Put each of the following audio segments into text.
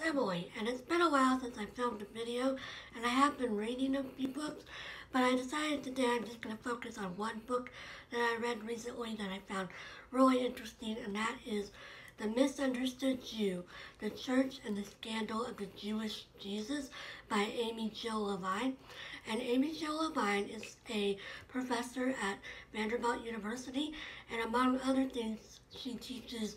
Emily, and it's been a while since I filmed a video, and I have been reading a few books, but I decided today I'm just going to focus on one book that I read recently that I found really interesting, and that is The Misunderstood Jew, The Church and the Scandal of the Jewish Jesus by Amy Jill Levine. And Amy Jill Levine is a professor at Vanderbilt University, and among other things, she teaches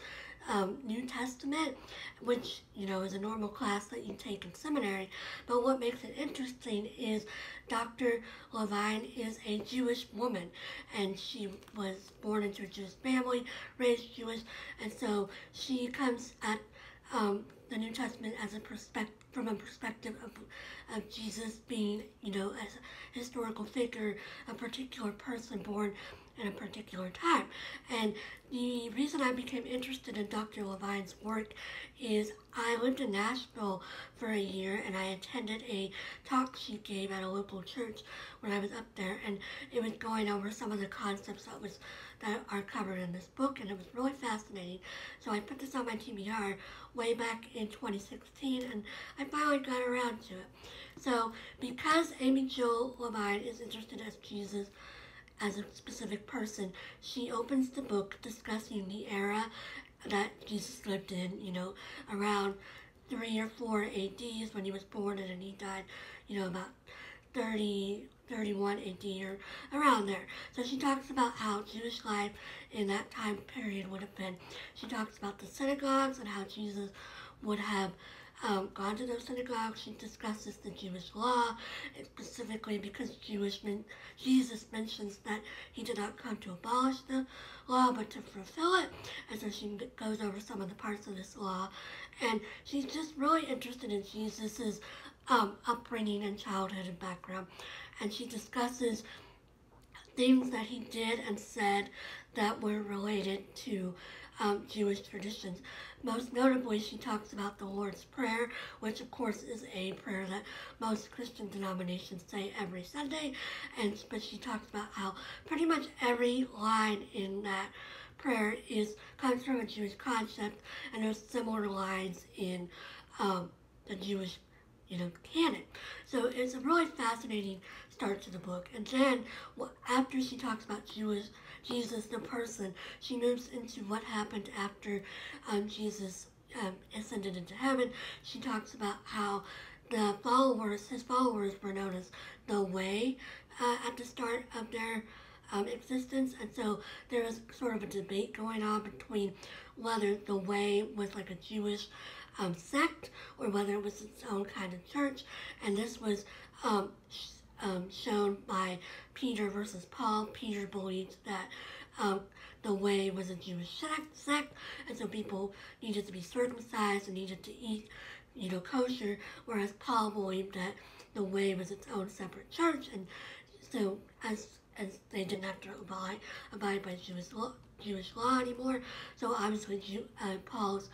New Testament, which, is a normal class that you take in seminary. But what makes it interesting is Dr. Levine is a Jewish woman, and she was born into a Jewish family, raised Jewish, and so she comes at the New Testament as from a perspective of Jesus being, as a historical figure, a particular person born in a particular time. And the reason I became interested in Dr. Levine's work is I lived in Nashville for a year, and I attended a talk she gave at a local church when I was up there, and it was going over some of the concepts that are covered in this book, and it was really fascinating. So I put this on my TBR way back in 2016, and I finally got around to it. So because Amy Jill Levine is interested as Jesus as a specific person, she opens the book discussing the era that Jesus lived in, around 3 or 4 AD is when he was born, and then he died, about 31 AD or around there. So she talks about how Jewish life in that time period would have been. She talks about the synagogues and how Jesus would have gone to those synagogues. She discusses the Jewish law, specifically because Jesus mentions that he did not come to abolish the law, but to fulfill it. And so she goes over some of the parts of this law, and she's just really interested in Jesus's upbringing and childhood and background. And she discusses things that he did and said that were related to Jewish traditions. Most notably, she talks about the Lord's Prayer, which of course is a prayer that most Christian denominations say every Sunday, but she talks about how pretty much every line in that prayer comes from a Jewish concept, and there's similar lines in the Jewish canon. So it's a really fascinating start to the book. And then after she talks about Jesus the person, she moves into what happened after Jesus ascended into heaven. She talks about how his followers were known as the Way at the start of their existence, and so there was sort of a debate going on between whether the Way was like a Jewish sect or whether it was its own kind of church, and this was shown by Peter versus Paul. Peter believed that the Way was a Jewish sect, and so people needed to be circumcised and needed to eat, kosher, whereas Paul believed that the Way was its own separate church, and so as they didn't have to abide by Jewish law anymore. So obviously Paul's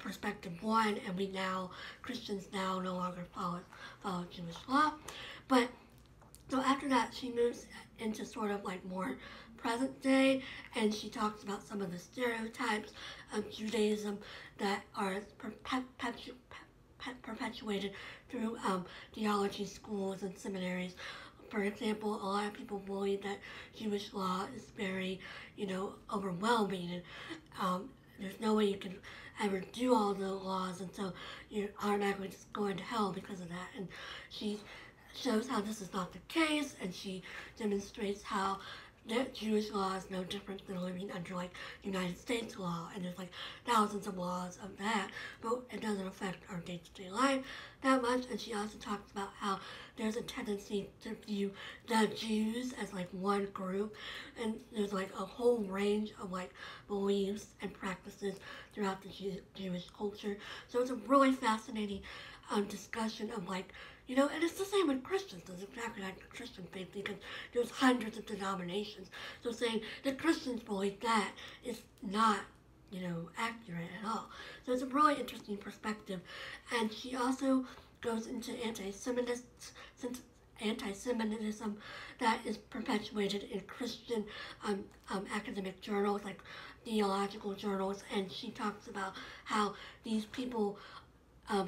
perspective won, and Christians now no longer follow Jewish law. But so after that, she moves into sort of like more present day, and she talks about some of the stereotypes of Judaism that are perpetuated through theology schools and seminaries. For example, a lot of people believe that Jewish law is very, overwhelming, and there's no way you can ever do all the laws, and so you're automatically just going to hell because of that. And she shows how this is not the case, and she demonstrates how that Jewish law is no different than living under like United States law, and there's like thousands of laws of that, but it doesn't affect our day-to-day life that much. And she also talks about how there's a tendency to view the Jews as like one group, and there's like a whole range of like beliefs and practices throughout the Jewish culture. So it's a really fascinating discussion of like, and it's the same with Christians. It's exactly like the Christian faith, because there's hundreds of denominations. So saying that Christians believe that is not, accurate at all. So it's a really interesting perspective. And she also goes into anti-Semitism that is perpetuated in Christian academic journals, like theological journals, and she talks about how these people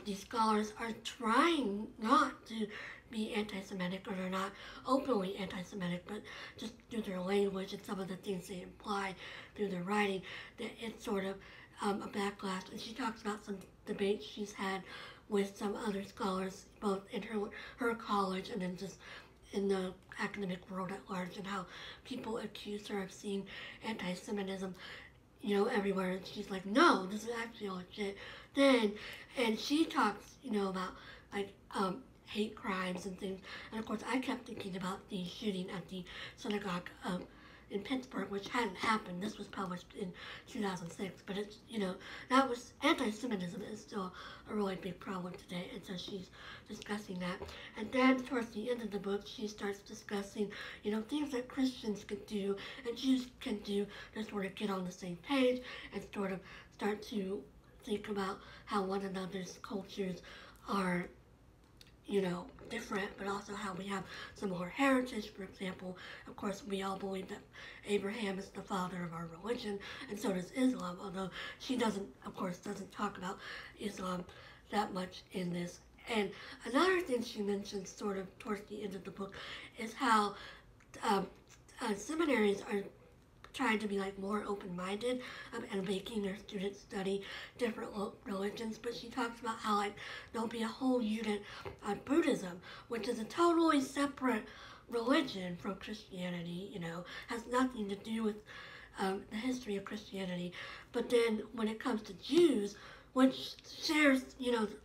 these scholars are trying not to be anti-Semitic, or they're not openly anti-Semitic, but just through their language and some of the things they imply through their writing, that it's sort of a backlash. And she talks about some debates she's had with some other scholars, both in her college and then just in the academic world at large, and how people accuse her of seeing anti-Semitism, everywhere. And she's like, no, this is actually a legit thing. And she talks, about like hate crimes and things. And of course, I kept thinking about the shooting at the synagogue in Pittsburgh, which hadn't happened. This was published in 2006, but it's, that was, anti-Semitism is still a really big problem today, and so she's discussing that. And then towards the end of the book, she starts discussing, things that Christians can do and Jews can do to sort of get on the same page and sort of start to think about how one another's cultures are, different, but also how we have similar heritage. For example, of course, we all believe that Abraham is the father of our religion, and so does Islam, although she doesn't talk about Islam that much in this. And another thing she mentions sort of towards the end of the book is how seminaries are trying to be like more open-minded and making their students study different religions. But she talks about how like there'll be a whole unit on Buddhism, which is a totally separate religion from Christianity, has nothing to do with the history of Christianity. But then when it comes to Jews, which shares,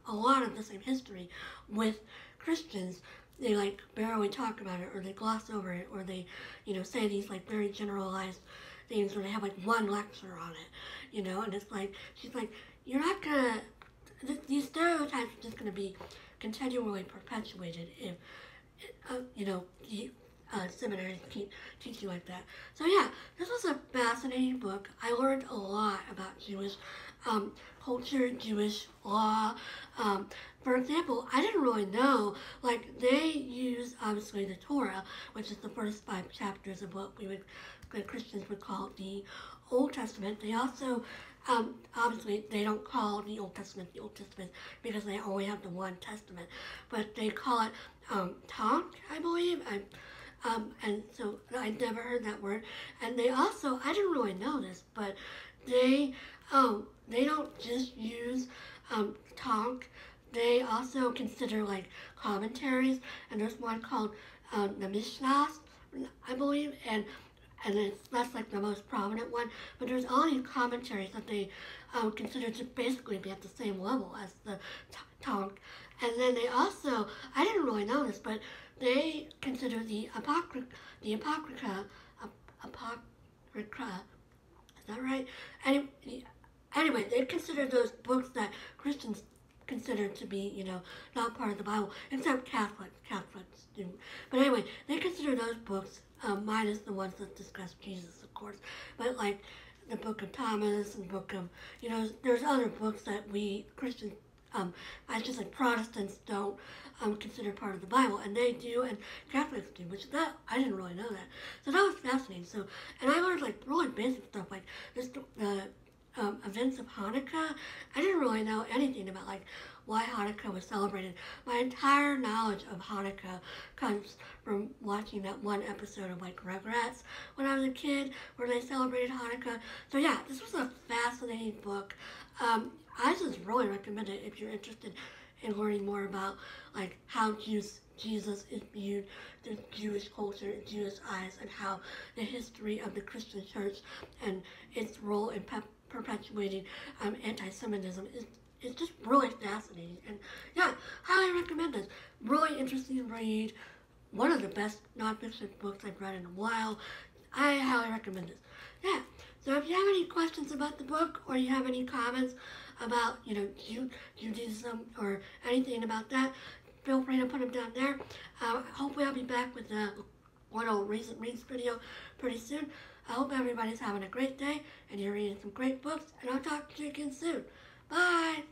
a lot of the same history with Christians, they like barely talk about it, or they gloss over it, or they, say these like very generalized things, or they have like one lecture on it, and it's like, she's like, you're not gonna, these stereotypes are just gonna be continually perpetuated if, seminaries keep teaching like that. So yeah, this was a fascinating book. I learned a lot about Jewish culture, Jewish law. For example, I didn't really know, like, they use, obviously, the Torah, which is the first 5 chapters of what Christians would call the Old Testament. They also, obviously, they don't call the Old Testament because they only have the one Testament, but they call it Tanakh, I believe. And so I never heard that word. And they also, I didn't really know this, but they don't just use Tanakh. They also consider like commentaries, and there's one called the Mishnahs, I believe, and that's like the most prominent one. But there's all these commentaries that they consider to basically be at the same level as the Tanakh. And then they also, I didn't really know this, but they consider the Apocrypha, is that right? Anyway, they consider those books that Christians considered to be, not part of the Bible, except Catholics do. But anyway, they consider those books, minus the ones that discuss Jesus, of course, but like the Book of Thomas and the Book of, there's other books that we Christians, I just like Protestants don't consider part of the Bible, and they do, and Catholics do, which that, I didn't really know that. So that was fascinating. So, and I learned like really basic stuff, like this, events of Hanukkah. I didn't really know anything about like why Hanukkah was celebrated. My entire knowledge of Hanukkah comes from watching that one episode of like Rugrats when I was a kid, where they celebrated Hanukkah. So yeah, this was a fascinating book. I just really recommend it if you're interested in learning more about like how Jesus is viewed through Jewish culture and Jewish eyes, and how the history of the Christian church and its role in perpetuating anti-Semitism is just really fascinating. And yeah, highly recommend this. Really interesting read. One of the best nonfiction books I've read in a while. I highly recommend this. Yeah. So if you have any questions about the book, or you have any comments about, Judaism or anything about that, feel free to put them down there. Hopefully I'll be back with one old recent reads video pretty soon. I hope everybody's having a great day and you're reading some great books, and I'll talk to you again soon. Bye!